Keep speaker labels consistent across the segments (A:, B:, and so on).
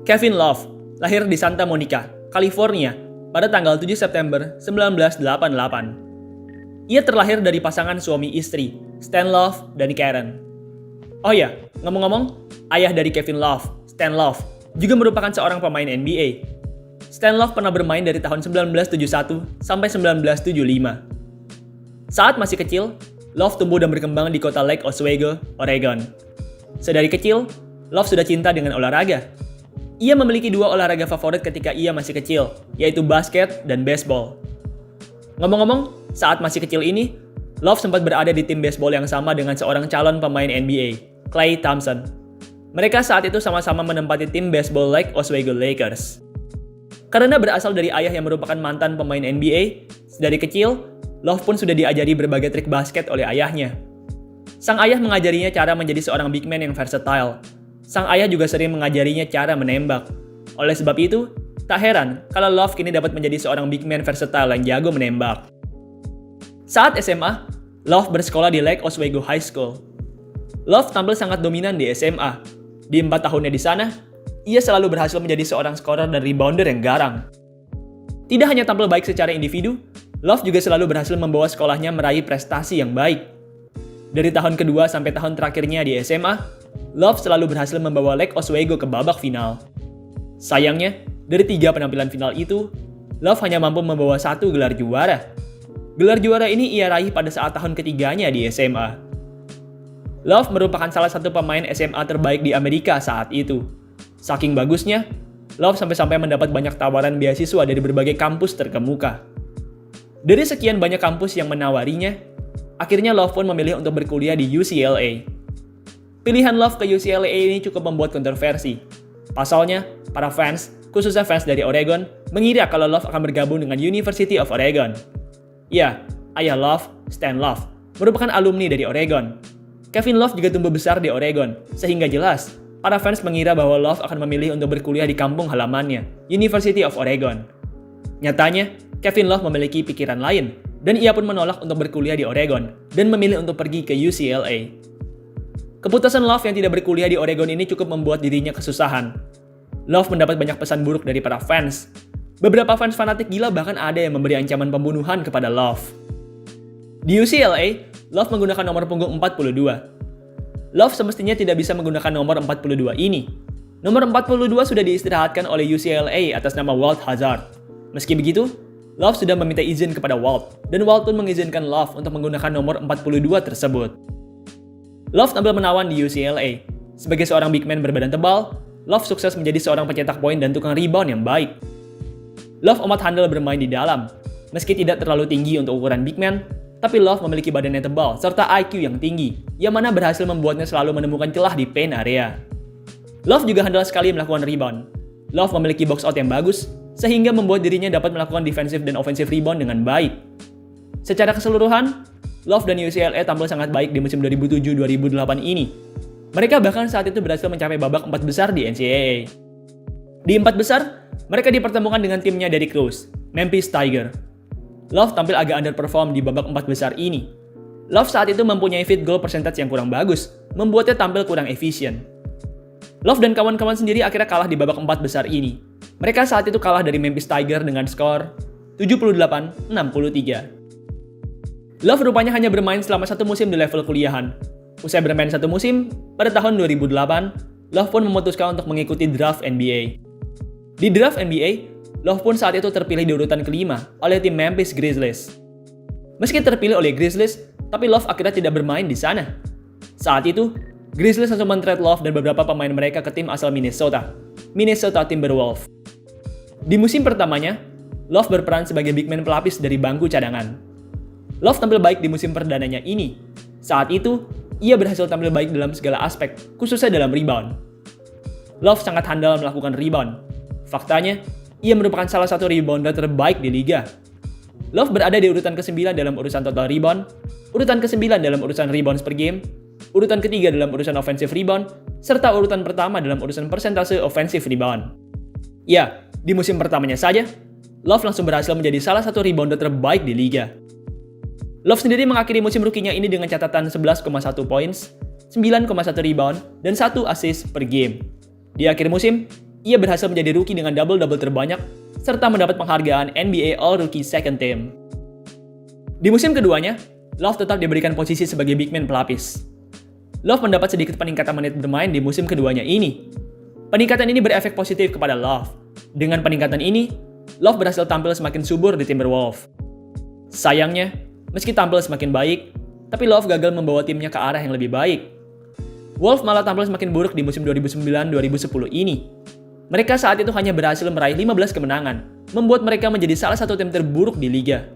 A: Kevin Love lahir di Santa Monica, California pada tanggal 7 September 1988. Ia terlahir dari pasangan suami istri, Stan Love dan Karen. Oh ya, ngomong-ngomong, ayah dari Kevin Love, Stan Love, juga merupakan seorang pemain NBA. Stan Love pernah bermain dari tahun 1971 sampai 1975. Saat masih kecil, Love tumbuh dan berkembang di kota Lake Oswego, Oregon. Sedari kecil, Love sudah cinta dengan olahraga. Ia memiliki dua olahraga favorit ketika ia masih kecil, yaitu basket dan baseball. Ngomong-ngomong, saat masih kecil ini, Love sempat berada di tim baseball yang sama dengan seorang calon pemain NBA, Klay Thompson. Mereka saat itu sama-sama menempati tim baseball Lake Oswego Lakers. Karena berasal dari ayah yang merupakan mantan pemain NBA, dari kecil, Love pun sudah diajari berbagai trik basket oleh ayahnya. Sang ayah mengajarinya cara menjadi seorang big man yang versatile. Sang ayah juga sering mengajarinya cara menembak. Oleh sebab itu, tak heran kalau Love kini dapat menjadi seorang big man versatile yang jago menembak. Saat SMA, Love bersekolah di Lake Oswego High School. Love tampil sangat dominan di SMA. Di 4 tahunnya di sana, ia selalu berhasil menjadi seorang skorer dan rebounder yang garang. Tidak hanya tampil baik secara individu, Love juga selalu berhasil membawa sekolahnya meraih prestasi yang baik. Dari tahun kedua sampai tahun terakhirnya di SMA, Love selalu berhasil membawa Lake Oswego ke babak final. Sayangnya, dari 3 penampilan final itu, Love hanya mampu membawa 1 gelar juara. Gelar juara ini ia raih pada saat tahun ketiganya di SMA. Love merupakan salah satu pemain SMA terbaik di Amerika saat itu. Saking bagusnya, Love sampai-sampai mendapat banyak tawaran beasiswa dari berbagai kampus terkemuka. Dari sekian banyak kampus yang menawarinya, akhirnya Love pun memilih untuk berkuliah di UCLA. Pilihan Love ke UCLA ini cukup membuat kontroversi. Pasalnya, para fans, khususnya fans dari Oregon, mengira kalau Love akan bergabung dengan University of Oregon. Ya, ayah Love, Stan Love, merupakan alumni dari Oregon. Kevin Love juga tumbuh besar di Oregon, sehingga jelas, para fans mengira bahwa Love akan memilih untuk berkuliah di kampung halamannya, University of Oregon. Nyatanya, Kevin Love memiliki pikiran lain, dan ia pun menolak untuk berkuliah di Oregon, dan memilih untuk pergi ke UCLA. Keputusan Love yang tidak berkuliah di Oregon ini cukup membuat dirinya kesusahan. Love mendapat banyak pesan buruk dari para fans. Beberapa fans fanatik gila bahkan ada yang memberi ancaman pembunuhan kepada Love. Di UCLA, Love menggunakan nomor punggung 42. Love semestinya tidak bisa menggunakan nomor 42 ini. Nomor 42 sudah diistirahatkan oleh UCLA atas nama Walt Hazzard. Meski begitu, Love sudah meminta izin kepada Walt, dan Walt pun mengizinkan Love untuk menggunakan nomor 42 tersebut. Love tampil menawan di UCLA. Sebagai seorang big man berbadan tebal, Love sukses menjadi seorang pencetak poin dan tukang rebound yang baik. Love amat handal bermain di dalam. Meski tidak terlalu tinggi untuk ukuran big man, tapi Love memiliki badan yang tebal serta IQ yang tinggi, yang mana berhasil membuatnya selalu menemukan celah di paint area. Love juga handal sekali melakukan rebound. Love memiliki box out yang bagus, sehingga membuat dirinya dapat melakukan defensive dan offensive rebound dengan baik. Secara keseluruhan, Love dan UCLA tampil sangat baik di musim 2007-2008 ini. Mereka bahkan saat itu berhasil mencapai babak 4 besar di NCAA. Di 4 besar, mereka dipertemukan dengan timnya Derrick Rose, Memphis Tigers. Love tampil agak underperform di babak 4 besar ini. Love saat itu mempunyai field goal percentage yang kurang bagus, membuatnya tampil kurang efisien. Love dan kawan-kawan sendiri akhirnya kalah di babak 4 besar ini. Mereka saat itu kalah dari Memphis Tigers dengan skor 78-63. Love rupanya hanya bermain selama 1 musim di level kuliahan. Usai bermain 1 musim, pada tahun 2008, Love pun memutuskan untuk mengikuti draft NBA. Di draft NBA, Love pun saat itu terpilih di urutan kelima oleh tim Memphis Grizzlies. Meski terpilih oleh Grizzlies, tapi Love akhirnya tidak bermain di sana. Saat itu, Grizzlies langsung men-trade Love dan beberapa pemain mereka ke tim asal Minnesota Timberwolves. Di musim pertamanya, Love berperan sebagai big man pelapis dari bangku cadangan. Love tampil baik di musim perdananya ini. Saat itu, ia berhasil tampil baik dalam segala aspek, khususnya dalam rebound. Love sangat handal melakukan rebound. Faktanya, ia merupakan salah satu rebounder terbaik di liga. Love berada di urutan ke-9 dalam urusan total rebound, urutan ke-9 dalam urusan rebounds per game, urutan ke-3 dalam urusan offensive rebound, serta urutan pertama dalam urusan persentase offensive rebound. Ya, di musim pertamanya saja, Love langsung berhasil menjadi salah satu rebounder terbaik di liga. Love sendiri mengakhiri musim rookie-nya ini dengan catatan 11,1 points, 9,1 rebound, dan 1 assist per game. Di akhir musim, Ia berhasil menjadi rookie dengan double-double terbanyak, serta mendapat penghargaan NBA All-Rookie Second Team. Di musim keduanya, Love tetap diberikan posisi sebagai big man pelapis. Love mendapat sedikit peningkatan menit bermain di musim keduanya ini. Peningkatan ini berefek positif kepada Love. Dengan peningkatan ini, Love berhasil tampil semakin subur di Timberwolves. Sayangnya, meski tampil semakin baik, tapi Love gagal membawa timnya ke arah yang lebih baik. Wolves malah tampil semakin buruk di musim 2009-2010 ini. Mereka saat itu hanya berhasil meraih 15 kemenangan, membuat mereka menjadi salah satu tim terburuk di liga.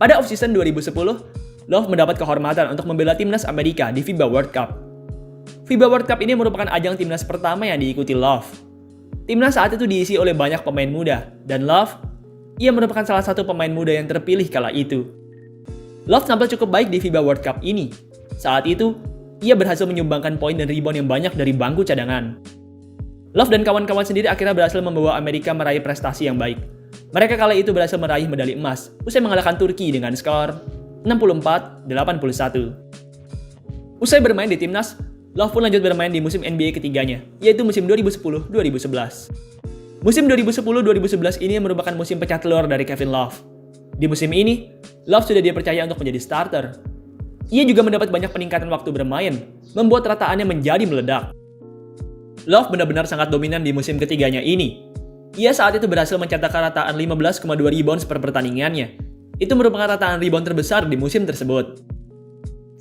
A: Pada offseason 2010, Love mendapat kehormatan untuk membela timnas Amerika di FIBA World Cup. FIBA World Cup ini merupakan ajang timnas pertama yang diikuti Love. Timnas saat itu diisi oleh banyak pemain muda, dan Love, ia merupakan salah satu pemain muda yang terpilih kala itu. Love tampil cukup baik di FIBA World Cup ini. Saat itu, ia berhasil menyumbangkan poin dan rebound yang banyak dari bangku cadangan. Love dan kawan-kawan sendiri akhirnya berhasil membawa Amerika meraih prestasi yang baik. Mereka kala itu berhasil meraih medali emas, usai mengalahkan Turki dengan skor 64-81. Usai bermain di timnas, Love pun lanjut bermain di musim NBA ketiganya, yaitu musim 2010-2011. Musim 2010-2011 ini merupakan musim pecah telur dari Kevin Love. Di musim ini, Love sudah dipercaya untuk menjadi starter. Ia juga mendapat banyak peningkatan waktu bermain, membuat rataannya menjadi meledak. Love benar-benar sangat dominan di musim ketiganya ini. Ia saat itu berhasil mencetak rataan 15,2 rebounds per pertandingannya. Itu merupakan rataan rebound terbesar di musim tersebut.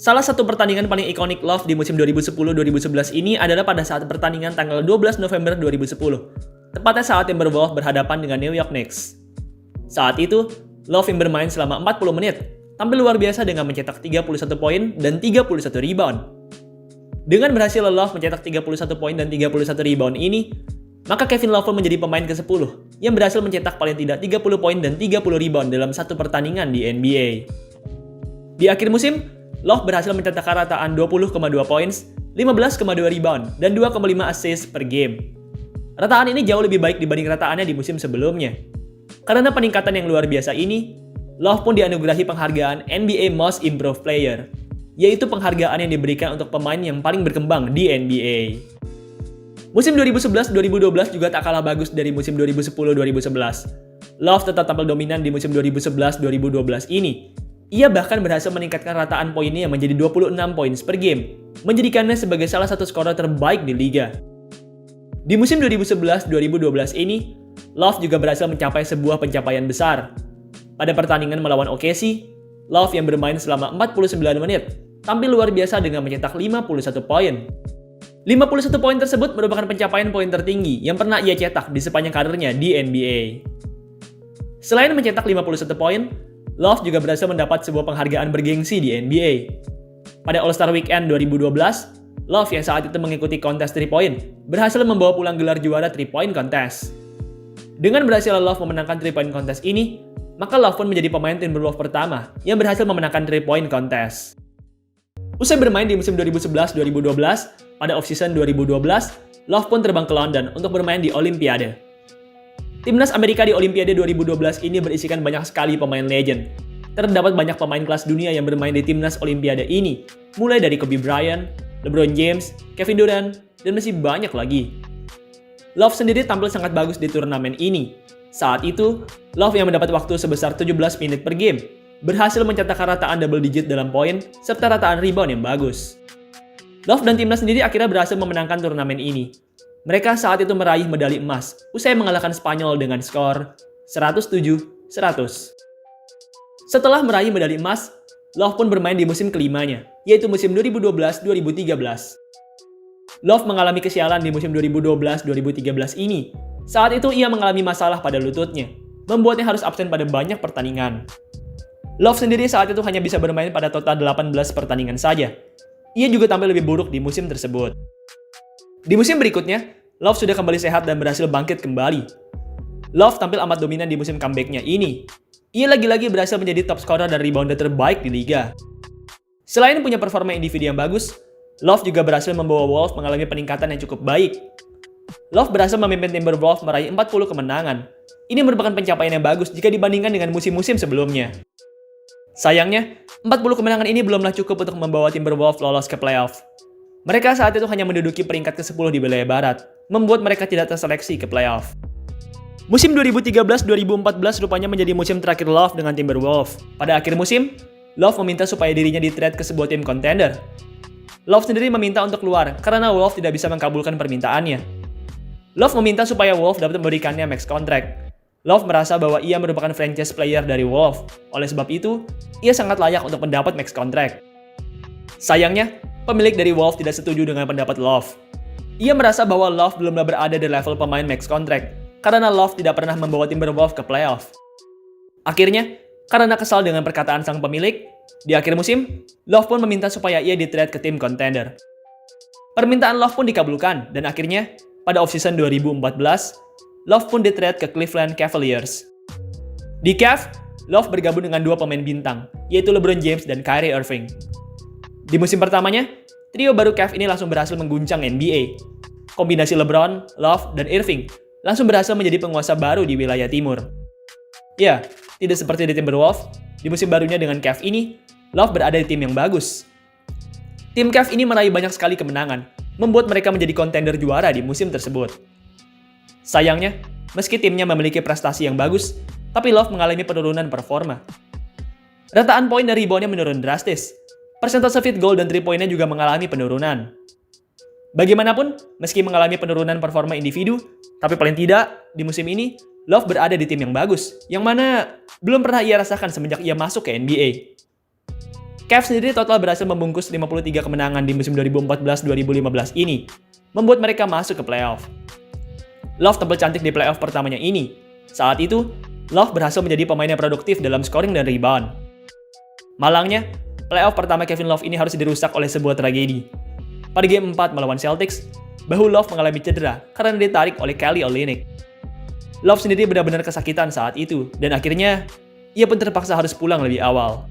A: Salah satu pertandingan paling ikonik Love di musim 2010-2011 ini adalah pada saat pertandingan tanggal 12 November 2010, tepatnya saat Timberwolves berhadapan dengan New York Knicks. Saat itu, Love yang bermain selama 40 menit, tampil luar biasa dengan mencetak 31 poin dan 31 rebound. Dengan berhasil Love mencetak 31 poin dan 31 rebound ini, maka Kevin Love pun menjadi pemain ke-10 yang berhasil mencetak paling tidak 30 poin dan 30 rebound dalam satu pertandingan di NBA. Di akhir musim, Love berhasil mencetak rataan 20,2 points, 15,2 rebound, dan 2,5 assist per game. Rataan ini jauh lebih baik dibanding rataannya di musim sebelumnya. Karena peningkatan yang luar biasa ini, Love pun dianugerahi penghargaan NBA Most Improved Player, yaitu penghargaan yang diberikan untuk pemain yang paling berkembang di NBA. Musim 2011-2012 juga tak kalah bagus dari musim 2010-2011. Love tetap tampil dominan di musim 2011-2012 ini. Ia bahkan berhasil meningkatkan rataan poinnya menjadi 26 points per game, menjadikannya sebagai salah satu skorer terbaik di liga. Di musim 2011-2012 ini, Love juga berhasil mencapai sebuah pencapaian besar. Pada pertandingan melawan OKC, Love yang bermain selama 49 menit, tampil luar biasa dengan mencetak 51 poin. 51 poin tersebut merupakan pencapaian poin tertinggi yang pernah ia cetak di sepanjang karirnya di NBA. Selain mencetak 51 poin, Love juga berhasil mendapat sebuah penghargaan bergengsi di NBA. Pada All-Star Weekend 2012, Love yang saat itu mengikuti kontes 3 point berhasil membawa pulang gelar juara 3 point contest. Dengan berhasil Love memenangkan 3 point contest ini, maka Love pun menjadi pemain Timberwolves pertama yang berhasil memenangkan 3 point contest. Usai bermain di musim 2011-2012, pada offseason 2012, Love pun terbang ke London untuk bermain di Olimpiade. Timnas Amerika di Olimpiade 2012 ini berisikan banyak sekali pemain legend. Terdapat banyak pemain kelas dunia yang bermain di Timnas Olimpiade ini, mulai dari Kobe Bryant, LeBron James, Kevin Durant, dan masih banyak lagi. Love sendiri tampil sangat bagus di turnamen ini. Saat itu, Love yang mendapat waktu sebesar 17 menit per game, berhasil mencetak rataan double digit dalam poin, serta rataan rebound yang bagus. Love dan timnas sendiri akhirnya berhasil memenangkan turnamen ini. Mereka saat itu meraih medali emas, usai mengalahkan Spanyol dengan skor 107-100. Setelah meraih medali emas, Love pun bermain di musim kelimanya, yaitu musim 2012-2013. Love mengalami kesialan di musim 2012-2013 ini. Saat itu ia mengalami masalah pada lututnya, membuatnya harus absen pada banyak pertandingan. Love sendiri saat itu hanya bisa bermain pada total 18 pertandingan saja. Ia juga tampil lebih buruk di musim tersebut. Di musim berikutnya, Love sudah kembali sehat dan berhasil bangkit kembali. Love tampil amat dominan di musim comeback-nya ini. Ia lagi-lagi berhasil menjadi top scorer dan rebounder terbaik di liga. Selain punya performa individu yang bagus, Love juga berhasil membawa Wolves mengalami peningkatan yang cukup baik. Love berhasil memimpin Timberwolves meraih 40 kemenangan. Ini merupakan pencapaian yang bagus jika dibandingkan dengan musim-musim sebelumnya. Sayangnya, 40 kemenangan ini belumlah cukup untuk membawa Timberwolves lolos ke playoff. Mereka saat itu hanya menduduki peringkat ke-10 di wilayah barat, membuat mereka tidak terseleksi ke playoff. Musim 2013-2014 rupanya menjadi musim terakhir Love dengan Timberwolves. Pada akhir musim, Love meminta supaya dirinya di-trade ke sebuah tim contender. Love sendiri meminta untuk keluar karena Wolves tidak bisa mengabulkan permintaannya. Love meminta supaya Wolves dapat memberikannya max contract. Love merasa bahwa ia merupakan franchise player dari Wolves. Oleh sebab itu, ia sangat layak untuk mendapat max contract. Sayangnya, pemilik dari Wolves tidak setuju dengan pendapat Love. Ia merasa bahwa Love belum berada di level pemain max contract karena Love tidak pernah membawa Timberwolves ke playoff. Akhirnya, karena kesal dengan perkataan sang pemilik, di akhir musim, Love pun meminta supaya ia di-trade ke tim contender. Permintaan Love pun dikabulkan, dan akhirnya, pada offseason 2014, Love pun di-trade ke Cleveland Cavaliers. Di Cavs, Love bergabung dengan dua pemain bintang, yaitu LeBron James dan Kyrie Irving. Di musim pertamanya, trio baru Cavs ini langsung berhasil mengguncang NBA. Kombinasi LeBron, Love, dan Irving langsung berhasil menjadi penguasa baru di wilayah timur. Ya, tidak seperti di Timberwolves, di musim barunya dengan Cavs ini, Love berada di tim yang bagus. Tim Cavs ini meraih banyak sekali kemenangan, membuat mereka menjadi kontender juara di musim tersebut. Sayangnya, meski timnya memiliki prestasi yang bagus, tapi Love mengalami penurunan performa. Rataan poin dan reboundnya menurun drastis. Persentase field goal dan 3-poinnya juga mengalami penurunan. Bagaimanapun, meski mengalami penurunan performa individu, tapi paling tidak, di musim ini, Love berada di tim yang bagus, yang mana belum pernah ia rasakan semenjak ia masuk ke NBA. Cavs sendiri total berhasil membungkus 53 kemenangan di musim 2014-2015 ini, membuat mereka masuk ke playoff. Love tampil cantik di playoff pertamanya ini. Saat itu, Love berhasil menjadi pemain yang produktif dalam scoring dan rebound. Malangnya, playoff pertama Kevin Love ini harus dirusak oleh sebuah tragedi. Pada game 4 melawan Celtics, bahu Love mengalami cedera karena ditarik oleh Kelly Olynyk. Love sendiri benar-benar kesakitan saat itu, dan akhirnya, ia pun terpaksa harus pulang lebih awal.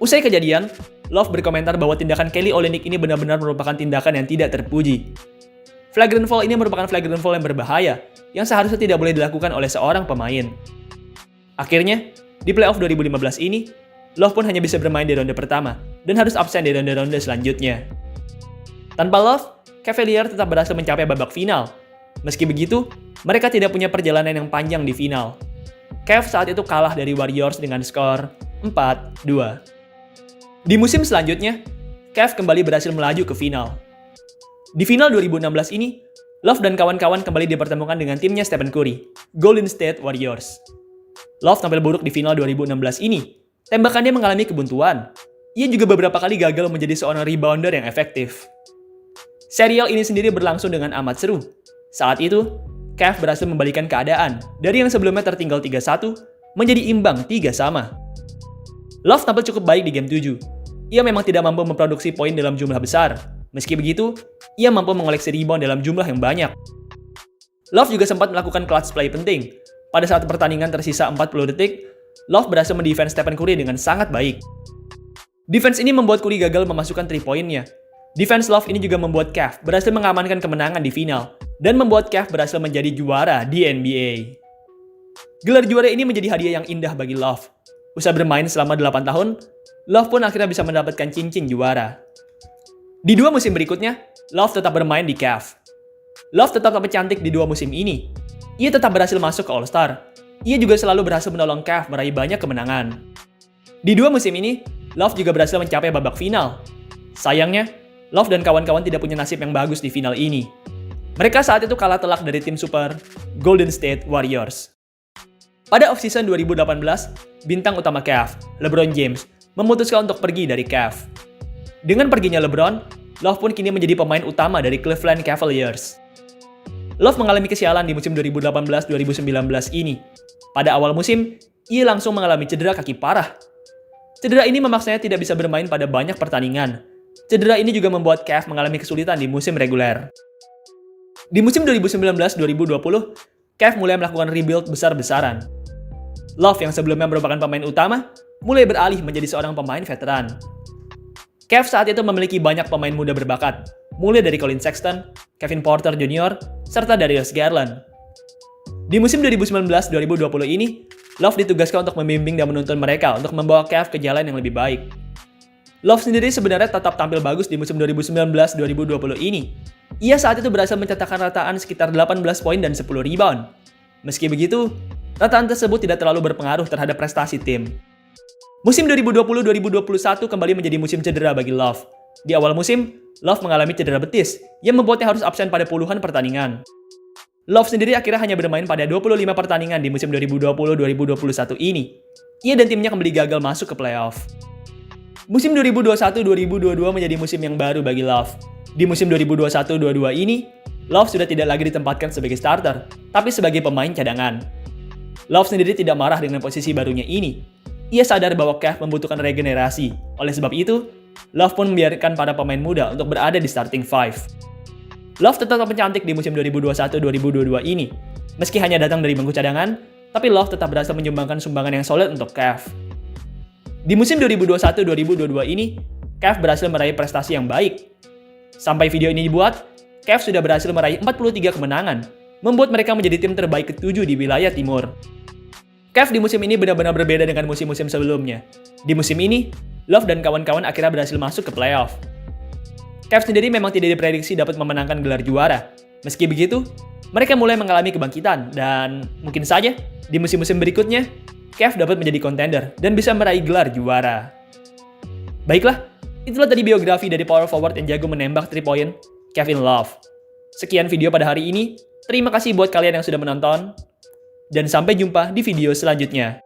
A: Usai kejadian, Love berkomentar bahwa tindakan Kelly Olynyk ini benar-benar merupakan tindakan yang tidak terpuji. Flagrant foul ini merupakan flagrant foul yang berbahaya, yang seharusnya tidak boleh dilakukan oleh seorang pemain. Akhirnya, di playoff 2015 ini, Love pun hanya bisa bermain di ronde pertama, dan harus absen di ronde-ronde selanjutnya. Tanpa Love, Cavaliers tetap berhasil mencapai babak final. Meski begitu, mereka tidak punya perjalanan yang panjang di final. Cavs saat itu kalah dari Warriors dengan skor 4-2. Di musim selanjutnya, Cavs kembali berhasil melaju ke final. Di final 2016 ini, Love dan kawan-kawan kembali dipertemukan dengan timnya Stephen Curry, Golden State Warriors. Love tampil buruk di final 2016 ini. Tembakannya mengalami kebuntuan. Ia juga beberapa kali gagal menjadi seorang rebounder yang efektif. Serial ini sendiri berlangsung dengan amat seru. Saat itu, Cavs berhasil membalikan keadaan dari yang sebelumnya tertinggal 3-1 menjadi imbang 3-sama. Love tampil cukup baik di game 7. Ia memang tidak mampu memproduksi poin dalam jumlah besar. Meski begitu, ia mampu mengoleksi rebound dalam jumlah yang banyak. Love juga sempat melakukan clutch play penting. Pada saat pertandingan tersisa 40 detik, Love berhasil mendefense Stephen Curry dengan sangat baik. Defense ini membuat Curry gagal memasukkan 3-poinnya. Defense Love ini juga membuat Cavs berhasil mengamankan kemenangan di final dan membuat Cavs berhasil menjadi juara di NBA. Gelar juara ini menjadi hadiah yang indah bagi Love. Usai bermain selama 8 tahun, Love pun akhirnya bisa mendapatkan cincin juara. Di 2 musim berikutnya, Love tetap bermain di Cavs. Love tetap tampil cantik di 2 musim ini. Ia tetap berhasil masuk ke All-Star. Ia juga selalu berhasil menolong Cavs meraih banyak kemenangan. Di 2 musim ini, Love juga berhasil mencapai babak final. Sayangnya, Love dan kawan-kawan tidak punya nasib yang bagus di final ini. Mereka saat itu kalah telak dari tim super Golden State Warriors. Pada offseason 2018, bintang utama Cavs, LeBron James, memutuskan untuk pergi dari Cavs. Dengan perginya LeBron, Love pun kini menjadi pemain utama dari Cleveland Cavaliers. Love mengalami kesialan di musim 2018-2019 ini. Pada awal musim, ia langsung mengalami cedera kaki parah. Cedera ini memaksanya tidak bisa bermain pada banyak pertandingan. Cedera ini juga membuat Cavs mengalami kesulitan di musim reguler. Di musim 2019-2020, Cavs mulai melakukan rebuild besar-besaran. Love yang sebelumnya merupakan pemain utama, mulai beralih menjadi seorang pemain veteran. Cavs saat itu memiliki banyak pemain muda berbakat, mulai dari Collin Sexton, Kevin Porter Jr., serta Darius Garland. Di musim 2019-2020 ini, Love ditugaskan untuk membimbing dan menuntun mereka untuk membawa Cavs ke jalan yang lebih baik. Love sendiri sebenarnya tetap tampil bagus di musim 2019-2020 ini. Ia saat itu berhasil mencetakkan rataan sekitar 18 poin dan 10 rebound. Meski begitu, rataan tersebut tidak terlalu berpengaruh terhadap prestasi tim. Musim 2020-2021 kembali menjadi musim cedera bagi Love. Di awal musim, Love mengalami cedera betis yang membuatnya harus absen pada puluhan pertandingan. Love sendiri akhirnya hanya bermain pada 25 pertandingan di musim 2020-2021 ini. Ia dan timnya kembali gagal masuk ke playoff. Musim 2021-2022 menjadi musim yang baru bagi Love. Di musim 2021-22 ini, Love sudah tidak lagi ditempatkan sebagai starter, tapi sebagai pemain cadangan. Love sendiri tidak marah dengan posisi barunya ini. Ia sadar bahwa Cavs membutuhkan regenerasi. Oleh sebab itu, Love pun membiarkan para pemain muda untuk berada di starting five. Love tetap mencantik di musim 2021-2022 ini. Meski hanya datang dari bangku cadangan, tapi Love tetap berhasil menyumbangkan sumbangan yang solid untuk Cavs. Di musim 2021-2022 ini, Cavs berhasil meraih prestasi yang baik. Sampai video ini dibuat, Cavs sudah berhasil meraih 43 kemenangan, membuat mereka menjadi tim terbaik ke-7 di wilayah timur. Cavs di musim ini benar-benar berbeda dengan musim-musim sebelumnya. Di musim ini, Love dan kawan-kawan akhirnya berhasil masuk ke playoff. Cavs sendiri memang tidak diprediksi dapat memenangkan gelar juara. Meski begitu, mereka mulai mengalami kebangkitan dan mungkin saja di musim-musim berikutnya, Cavs dapat menjadi kontender dan bisa meraih gelar juara. Baiklah, itulah tadi biografi dari power forward yang jago menembak 3 point, Kevin Love. Sekian video pada hari ini. Terima kasih buat kalian yang sudah menonton. Dan sampai jumpa di video selanjutnya.